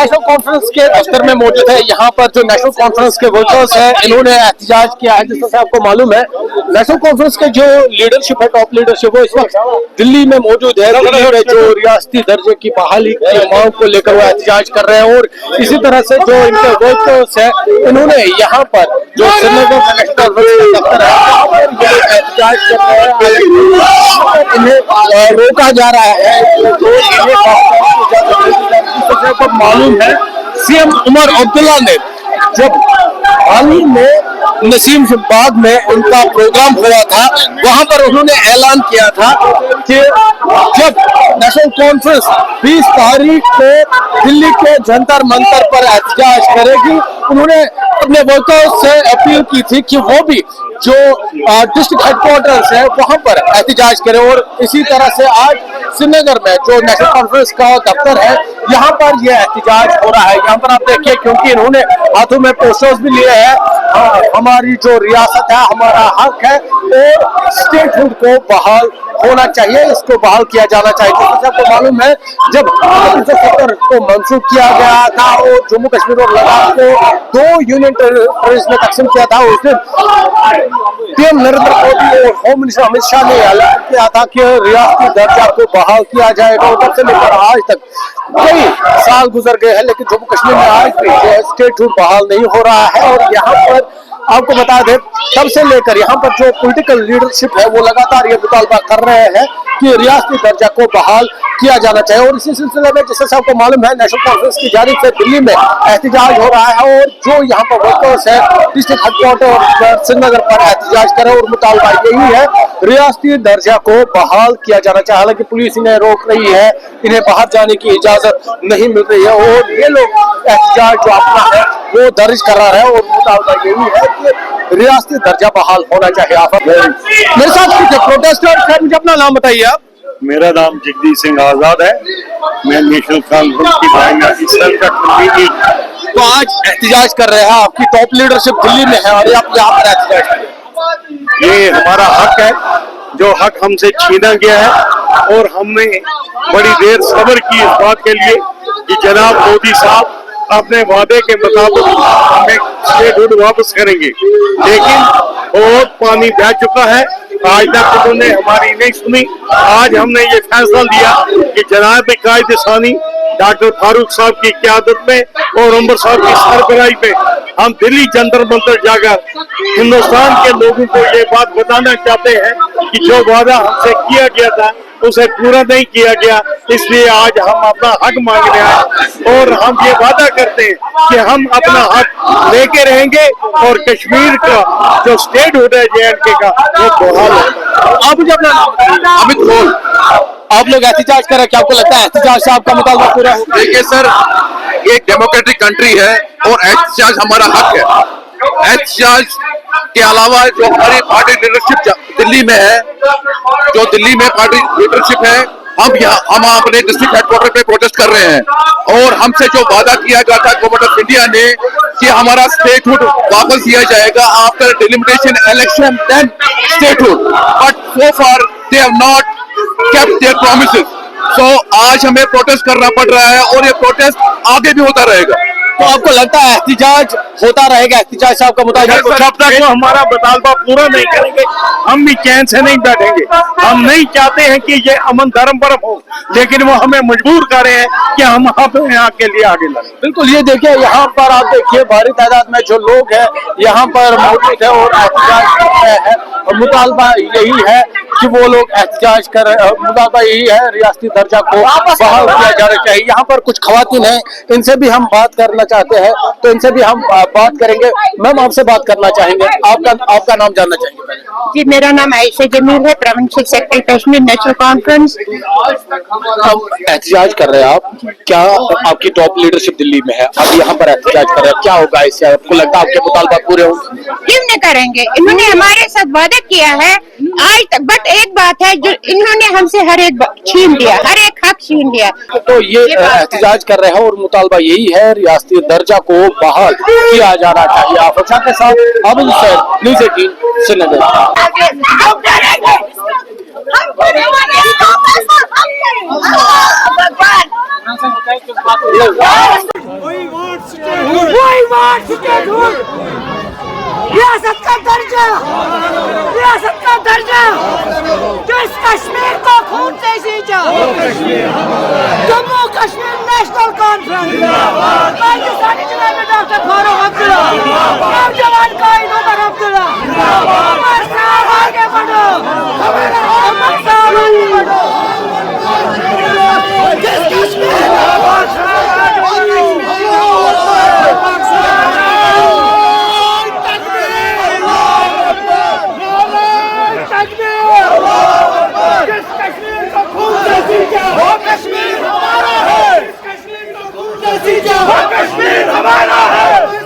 National conference के दफ्तर में मौजूद है। यहाँ पर जो नेशनल कॉन्फ्रेंस के वर्कर्स हैं इन्होंने एहतजाज किया है। जिस तरह से आपको मालूम है नेशनल कॉन्फ्रेंस के जो लीडरशिप है, टॉप लीडरशिप, वो इस वक्त दिल्ली में मौजूद है। दिल्ली में जो रियासती दर्जे की बहाली की मांग को लेकर वो एहतजाज कर रहे हैं और इसी तरह से जो इनके वर्कर्स है इन्होंने यहाँ पर जो श्रीनगर में नेशनल कॉन्फ्रेंस का दफ्तर है ये एहतजाज कर रहे हैं। इन्हें रोका जा रहा है। आपको मालूम है सीएम उमर अब्दुल्ला ने जब हाल ही में नसीम बाग में उनका प्रोग्राम हुआ था वहां पर उन्होंने ऐलान किया था कि जब नेशनल कॉन्फ्रेंस 20 तारीख को दिल्ली के जंतर मंतर पर एहतजाज करेगी, उन्होंने अपने वर्कर्स से अपील की थी कि वो भी जो डिस्ट्रिक्ट हेडक्वार्टर्स है वहां पर एहतजाज करें। और इसी तरह से आज श्रीनगर में जो नेशनल कॉन्फ्रेंस का दफ्तर है यहाँ पर यह एहतजाज हो रहा है। यहाँ पर आप देखिए क्योंकि इन्होंने हाथों में पोस्टर्स भी लिए हैं, हमारी जो रियासत है हमारा हक है और स्टेटहुड को बहाल होना चाहिए, इसको बहाल किया जाना चाहिए। जैसे आपको मालूम है जब 1970 को मंसूख किया गया था और जम्मू कश्मीर और लद्दाख को 2 यूनियन टेरिटरीज में तकसीम किया था, उस दिन पीएम नरेंद्र मोदी और होम मिनिस्टर अमित शाह ने ऐलान किया था कि रियासती दर्जा को बहाल किया जाएगा। और तब से लेकर आज तक कई साल गुजर गए हैं लेकिन जम्मू कश्मीर में आज भी जो स्टेटहुड बहाल नहीं हो रहा है। और यहाँ पर आपको बता दें तब से लेकर यहाँ पर जो पॉलिटिकल लीडरशिप है वो लगातार ये मुतालबा कर रहे हैं कि रियासती दर्जा को बहाल किया जाना चाहिए। और इसी सिलसिले में जैसे आपको मालूम है नेशनल कॉन्फ्रेंस की जानिब से दिल्ली में एहतजाज हो रहा है और जो यहाँ पर वर्कर्स है डिस्ट्रिक्ट हेडक्वार्टर श्रीनगर पर एहतजाज करें और मुतालबा यही है रियासती दर्जा को बहाल किया जाना चाहिए। हालांकि पुलिस इन्हें रोक रही है, इन्हें बाहर जाने की इजाजत नहीं मिल रही है और ये लोग एहतजाज जो अपना है वो दर्ज करा रहे हैं और मुतालबा यही है कि रियासती दर्जा बहाल होना चाहिए। आप मेरे साथ कुछ प्रोटेस्टर हैं, मुझे अपना नाम बताइए आप। मेरा नाम जगदीश सिंह आजाद है, मैं नेशनल कॉन्फ्रेंस की प्राइमरी तो आज एहतजाज कर रहे हैं, आपकी टॉप लीडरशिप दिल्ली में है और आप यहाँ पर एहतजाज कर रहे हैं। ये हमारा हक है, जो हक हमसे छीना गया है और हमने बड़ी देर सब्र की इस बात के लिए कि जनाब मोदी साहब अपने वादे के मुताबिक हमें स्टेटहुड वापस करेंगे, लेकिन बहुत पानी बह चुका है। आज तक उन्होंने हमारी नहीं सुनी। आज हमने ये फैसला लिया कि जनाब कायद सानी डॉक्टर फारूक साहब की क़यादत में और उमर साहब की सरबराही पे हम दिल्ली जंतर मंतर जाकर हिंदुस्तान के लोगों को ये बात बताना चाहते हैं कि जो वादा हमसे किया गया था उसे पूरा नहीं किया गया, इसलिए आज हम अपना हक मांग रहे हैं और हम ये वादा करते हैं कि हम अपना हक लेके रहेंगे और कश्मीर का जो स्टेटहुड है JNK का वो बहाल होगा। आप मुझे अपना नाम अमित गोल, आप लोग एहतजाज कर रहे हैं, क्या आपको लगता है एहतजाज से आपका मुतालबा पूरा हो? देखिए सर, ये एक डेमोक्रेटिक कंट्री है और एहतजाज हमारा हक है। एहतजाज के अलावा जो हमारी पार्टी लीडरशिप दिल्ली में है, जो दिल्ली में पार्टी लीडरशिप है, हम अपने डिस्ट्रिक्ट हेडक्वार्टर पे प्रोटेस्ट कर रहे हैं और हमसे जो वादा किया गया था गवर्नमेंट ऑफ इंडिया ने कि हमारा स्टेटहुड वापस दिया जाएगा after delimitation election then statehood, but so far they have not kept their promises. So आज हमें प्रोटेस्ट करना पड़ रहा है और ये प्रोटेस्ट आगे भी होता रहेगा। तो आपको लगता है एहतजाज होता रहेगा? एहतजाज से आपका मुतालबा जब तक वो हमारा मुतालबा पूरा नहीं करेंगे हम भी चैन से नहीं बैठेंगे। हम नहीं चाहते हैं कि ये अमन धर्म पर हो, लेकिन वो हमें मजबूर कर रहे हैं कि हम अपने यहाँ के लिए आगे लड़ें। बिल्कुल, ये देखिए यहाँ पर आप देखिए भारी तादाद में जो लोग हैं यहाँ पर मौजूद है और एहतजाज कर रहे हैं और मुतालबा यही है कि वो लोग एहतजाज कर रहे हैं। मुतालबा यही है रियासती दर्जा को बहाल किया जाना चाहिए। यहाँ पर कुछ खवातीन हैं, इनसे भी हम बात करना चाहते हैं तो इनसे भी हम बात करेंगे। मैम आपसे बात करना चाहेंगे, आपका नाम जानना चाहेंगे? जी, मेरा नाम आयशा जमील है, provincial secretary Kashmir national conference. एहतजाज कर रहे हैं आप, क्या आपकी टॉप लीडरशिप दिल्ली में है, अब यहाँ पर एहतजाज कर रहे हैं, क्या होगा इससे? आपको लगता है आपके मुतालबा पूरे होंगे? क्यों नहीं करेंगे? इन्होंने हमारे साथ वादा किया है आज तक, बट एक बात है जो इन्होंने हमसे हर एक छीन लिया, हर एक हक छीन लिया। तो ये एहतजाज कर रहे हैं और मुतालबा यही है रियासती दर्जा को बहाल किया जाना चाहिए। आप के साथ आबिद हुसैन, न्यूज़ 18 श्रीनगर। وہی وارڈ سٹیٹ ہوڈ ریاست کا درجہ جو اس کشمیر کو خون سے سینچا جموں کشمیر نیشنل کانفرنس پاکستانی جناب ڈاکٹر فاروق عبداللہ نوجوان قائد عمر عبداللہ عمر صاحب آگے بڑھو عمر صاحب آگے بڑھو جس کشمیر کشمیر ہمارا ہے